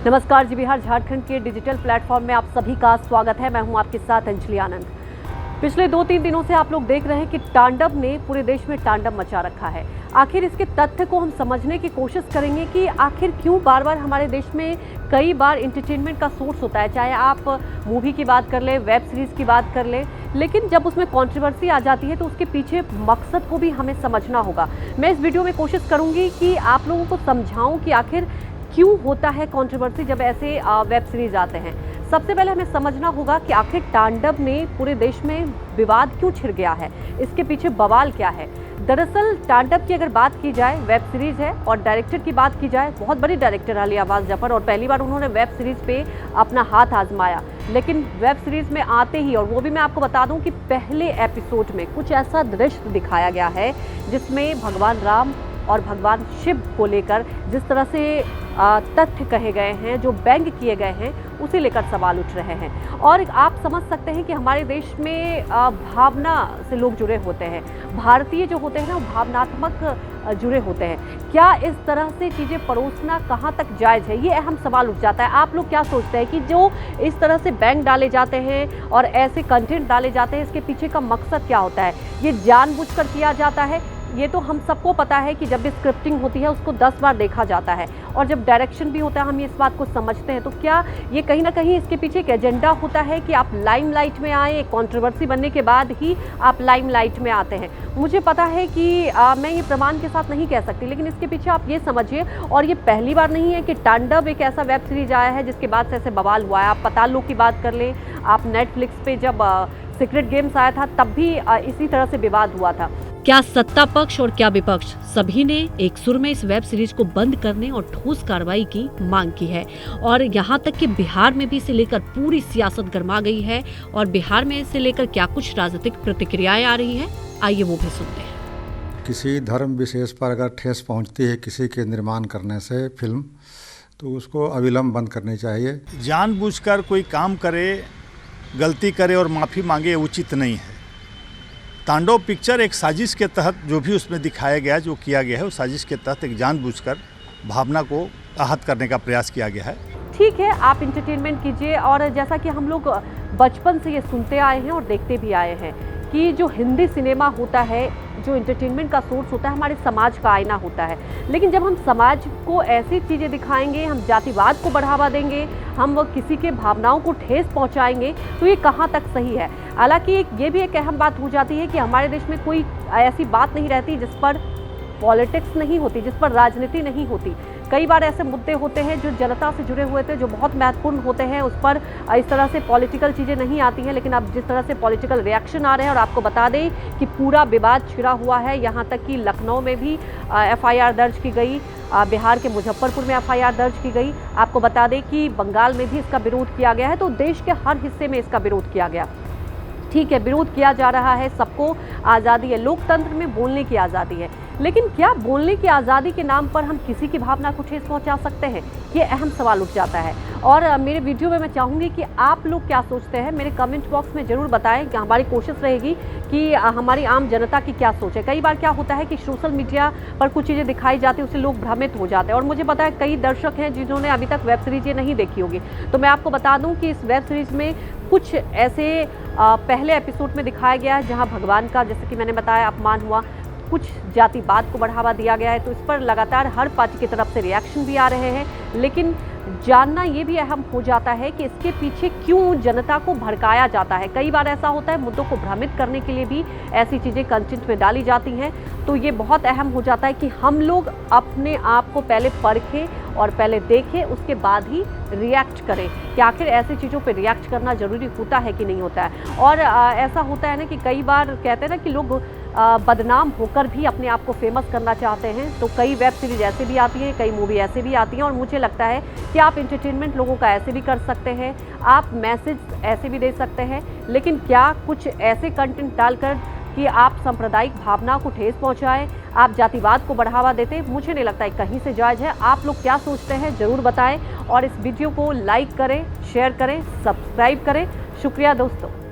नमस्कार जी बिहार झारखंड के digital platform में आप सभी का स्वागत है। मैं हूं आपके साथ अंजलि आनंद। पिछले 2-3 दिनों से आप लोग देख रहे हैं कि तांडव ने पूरे देश में तांडव मचा रखा है। आखिर इसके तथ्य को हम समझने की कोशिश करेंगे कि आखिर क्यों बार बार हमारे देश में कई बार एंटरटेनमेंट का सोर्स होता है, चाहे आप मूवी की बात कर ले, वेब सीरीज़ की बात कर ले, लेकिन जब उसमें कंट्रोवर्सी आ जाती है तो उसके पीछे मकसद को भी हमें समझना होगा। मैं इस वीडियो में कोशिश करूँगी कि आप लोगों को समझाऊँ कि आखिर क्यों होता है कंट्रोवर्सी जब ऐसे वेब सीरीज आते हैं। सबसे पहले हमें समझना होगा कि आखिर तांडव ने पूरे देश में विवाद क्यों छिड़ गया है, इसके पीछे बवाल क्या है। दरअसल तांडव की अगर बात की जाए, वेब सीरीज है और डायरेक्टर की बात की जाए, बहुत बड़ी डायरेक्टर अली अब्बास जफर, और पहली बार उन्होंने वेब सीरीज पे अपना हाथ आजमाया। लेकिन वेब सीरीज में आते ही, और वो भी मैं आपको बता दूं कि पहले एपिसोड में कुछ ऐसा दृश्य दिखाया गया है जिसमें भगवान राम और भगवान शिव को लेकर जिस तरह से तथ्य कहे गए हैं, जो व्यंग किए गए हैं, उसे लेकर सवाल उठ रहे हैं। और आप समझ सकते हैं कि हमारे देश में भावना से लोग जुड़े होते हैं, भारतीय जो होते हैं ना, वो भावनात्मक जुड़े होते हैं। क्या इस तरह से चीज़ें परोसना कहाँ तक जायज़ है, ये अहम सवाल उठ जाता है। आप लोग क्या सोचते हैं कि जो इस तरह से व्यंग डाले जाते हैं और ऐसे कंटेंट डाले जाते हैं, इसके पीछे का मकसद क्या होता है? ये जानबूझकर किया जाता है? ये तो हम सबको पता है कि जब भी स्क्रिप्टिंग होती है उसको 10 बार देखा जाता है, और जब डायरेक्शन भी होता है हम इस बात को समझते हैं। तो क्या ये कहीं ना कहीं इसके पीछे एक एजेंडा होता है कि आप लाइमलाइट में आए, कंट्रोवर्सी बनने के बाद ही आप लाइमलाइट में आते हैं? मुझे पता है कि मैं ये प्रमाण के साथ नहीं कह सकती, लेकिन इसके पीछे आप ये समझिए। और ये पहली बार नहीं है कि तांडव एक ऐसा वेब सीरीज आया है जिसके बाद से ऐसे बवाल हुआ है। आप पताल लोक की बात कर लें, आप नेटफ्लिक्स पे जब सीक्रेट गेम्स आया था तब भी इसी तरह से विवाद हुआ था। क्या सत्ता पक्ष और क्या विपक्ष, सभी ने एक सुर में इस वेब सीरीज को बंद करने और ठोस कार्रवाई की मांग की है। और यहाँ तक कि बिहार में भी इसे लेकर पूरी सियासत गर्मा गई है। और बिहार में इसे लेकर क्या कुछ राजनीतिक प्रतिक्रियाएं आ रही हैं, आइए वो भी सुनते हैं। किसी धर्म विशेष पर अगर ठेस पहुँचती है किसी के निर्माण करने से फिल्म, तो उसको अविलंब बंद करनी चाहिए। जानबूझकर कोई काम करे, गलती करे और माफ़ी मांगे, उचित नहीं है। तांडव पिक्चर एक साजिश के तहत जो भी उसमें दिखाया गया, जो किया गया है, उस साजिश के तहत एक जानबूझकर भावना को आहत करने का प्रयास किया गया है। ठीक है, आप इंटरटेनमेंट कीजिए। और जैसा कि हम लोग बचपन से ये सुनते आए हैं और देखते भी आए हैं कि जो हिंदी सिनेमा होता है, जो इंटरटेनमेंट का सोर्स होता है, हमारे समाज का आईना होता है। लेकिन जब हम समाज को ऐसी चीज़ें दिखाएंगे, हम जातिवाद को बढ़ावा देंगे, हम किसी के भावनाओं को ठेस पहुंचाएंगे, तो ये कहाँ तक सही है? हालांकि ये भी एक अहम बात हो जाती है कि हमारे देश में कोई ऐसी बात नहीं रहती जिस पर पॉलिटिक्स नहीं होती, जिस पर राजनीति नहीं होती। कई बार ऐसे मुद्दे होते हैं जो जनता से जुड़े हुए थे, जो बहुत महत्वपूर्ण होते हैं, उस पर इस तरह से पॉलिटिकल चीज़ें नहीं आती हैं। लेकिन अब जिस तरह से पॉलिटिकल रिएक्शन आ रहे हैं, और आपको बता दें कि पूरा विवाद छिड़ा हुआ है, यहाँ तक कि लखनऊ में भी FIR दर्ज की गई, बिहार के मुजफ्फरपुर में FIR दर्ज की गई। आपको बता दें कि बंगाल में भी इसका विरोध किया गया है। तो देश के हर हिस्से में इसका विरोध किया गया। ठीक है, विरोध किया जा रहा है, सबको आज़ादी है, लोकतंत्र में बोलने की आज़ादी है, लेकिन क्या बोलने की आज़ादी के नाम पर हम किसी की भावना को ठेस पहुंचा सकते हैं? ये अहम सवाल उठ जाता है। और मेरे वीडियो में मैं चाहूँगी कि आप लोग क्या सोचते हैं, मेरे कमेंट बॉक्स में ज़रूर बताएं। कि हमारी कोशिश रहेगी कि हमारी आम जनता की क्या सोच है। कई बार क्या होता है कि सोशल मीडिया पर कुछ चीज़ें दिखाई जाती हैं, उससे लोग भ्रमित हो जाते हैं। और मुझे पता है कई दर्शक हैं जिन्होंने अभी तक वेब सीरीज ये नहीं देखी होगी। तो मैं आपको बता दूँ कि इस वेब सीरीज़ में कुछ ऐसे पहले एपिसोड में दिखाया गया है जहाँ भगवान का, जैसे कि मैंने बताया, अपमान हुआ, कुछ जातिवाद को बढ़ावा दिया गया है। तो इस पर लगातार हर पार्टी की तरफ से रिएक्शन भी आ रहे हैं। लेकिन जानना ये भी अहम हो जाता है कि इसके पीछे क्यों जनता को भड़काया जाता है। कई बार ऐसा होता है, मुद्दों को भ्रमित करने के लिए भी ऐसी चीज़ें कंटेंट में डाली जाती हैं। तो ये बहुत अहम हो जाता है कि हम लोग अपने आप को पहले परखें और पहले देखें, उसके बाद ही रिएक्ट करें कि आखिर ऐसी चीज़ों पे रिएक्ट करना ज़रूरी होता है कि नहीं होता है। और ऐसा होता है ना कि कई बार कहते हैं ना कि लोग बदनाम होकर भी अपने आप को फेमस करना चाहते हैं। तो कई वेब सीरीज ऐसे भी आती हैं, कई मूवी ऐसे भी आती हैं, और मुझे लगता है कि आप एंटरटेनमेंट लोगों का ऐसे भी कर सकते हैं, आप मैसेज ऐसे भी दे सकते हैं। लेकिन क्या कुछ ऐसे कंटेंट डालकर कि आप सांप्रदायिक भावना को ठेस पहुंचाएं, आप जातिवाद को बढ़ावा देते, मुझे नहीं लगता है कहीं से जायज़ है। आप लोग क्या सोचते हैं ज़रूर बताएं, और इस वीडियो को लाइक करें, शेयर करें, सब्सक्राइब करें। शुक्रिया दोस्तों।